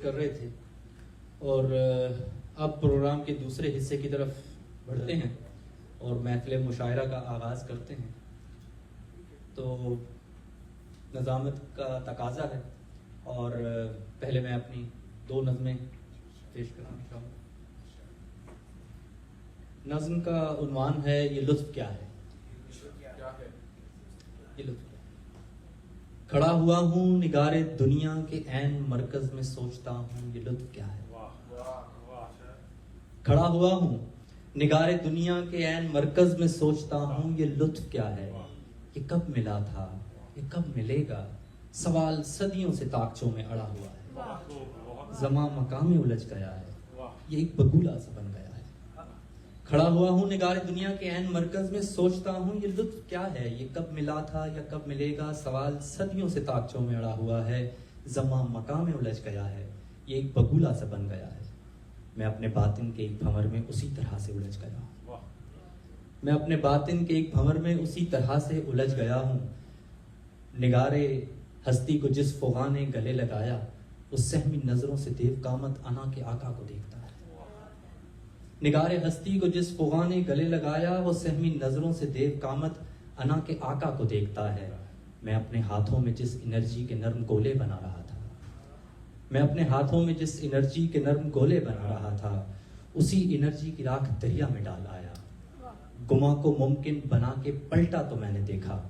کر رہے تھے اور اب پروگرام کے دوسرے حصے کی طرف بڑھتے ہیں اور محفل مشاعرہ کا آغاز کرتے ہیں. تو نظامت کا تقاضا ہے اور پہلے میں اپنی 2 نظمیں پیش کرنا چاہوں گا. نظم کا عنوان ہے یہ لطف کیا ہے. یہ لطف کھڑا ہوا ہوں نگار دنیا کے عین مرکز میں سوچتا ہوں یہ لطف کیا ہے. کھڑا ہوا ہوں نگار دنیا کے عین مرکز میں سوچتا ہوں یہ لطف کیا ہے. یہ کب ملا تھا یہ کب ملے گا سوال صدیوں سے طاقچوں میں اڑا ہوا ہے. زمان مقام میں الجھ گیا ہے یہ ایک بگولا سا بن گیا ہے. کھڑا ہوا ہوں نگار دنیا کے عین مرکز میں سوچتا ہوں یہ لطف کیا ہے. یہ کب ملا تھا یا کب ملے گا سوال صدیوں سے طاقچوں میں اڑا ہوا ہے. زمان مقام میں الجھ گیا ہے یہ ایک بگولا سا بن گیا ہے. میں اپنے باطن کے ایک بھنور میں اسی طرح سے الجھ گیا ہوں. میں اپنے باطن کے ایک بھنور میں اسی طرح سے الجھ گیا ہوں. نگارے ہستی کو جس فغاں نے گلے لگایا اس سہمی نظروں سے دیو قامت انا کے آقا کو دیکھتا ہے. نگارے ہستی کو جس فغاں نے گلے لگایا وہ سہمی نظروں سے دیو قامت انا کے آقا کو دیکھتا ہے. میں اپنے ہاتھوں میں جس انرجی کے نرم گولے بنا رہا تھا میں اپنے ہاتھوں میں جس انرجی کے نرم گولے بنا رہا تھا اسی انرجی کی راکھ دریا میں ڈال آیا. گما کو ممکن بنا کے پلٹا تو میں نے دیکھا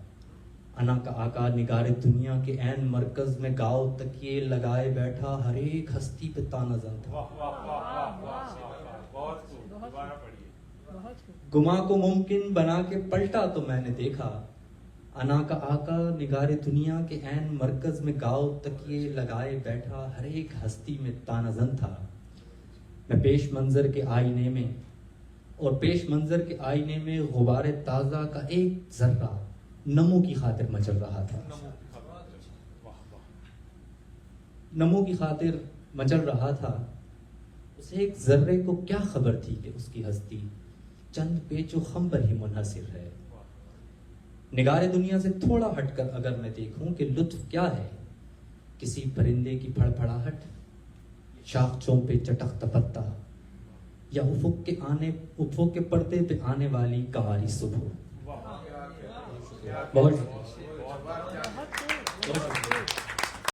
انا کا آقا نگار دنیا کے عین مرکز میں گاؤ تکیے لگائے بیٹھا ہر ایک ہستی پہ تانا زن تھا. گما کو ممکن بنا کے پلٹا تو میں نے دیکھا انا کا آقا نگار دنیا کے عین مرکز میں گاؤ تکیے لگائے بیٹھا ہر ایک ہستی میں تانا زن تھا. میں پیش منظر کے آئینے میں غبار تازہ کا ایک ذرہ نمو کی خاطر مچل رہا تھا. نمو کی خاطر مچل رہا تھا. اسے ایک ذرے کو کیا خبر تھی کہ اس کی ہستی چند پیچ و خم پر ہی منحصر ہے. نگار دنیا سے تھوڑا ہٹ کر اگر میں دیکھوں کہ لطف کیا ہے کسی پرندے کی پھڑ پھڑاہٹ شاخچوں پہ چٹکتا پتا یا افق کے پردے پہ آنے والی کمالی صبح. بہت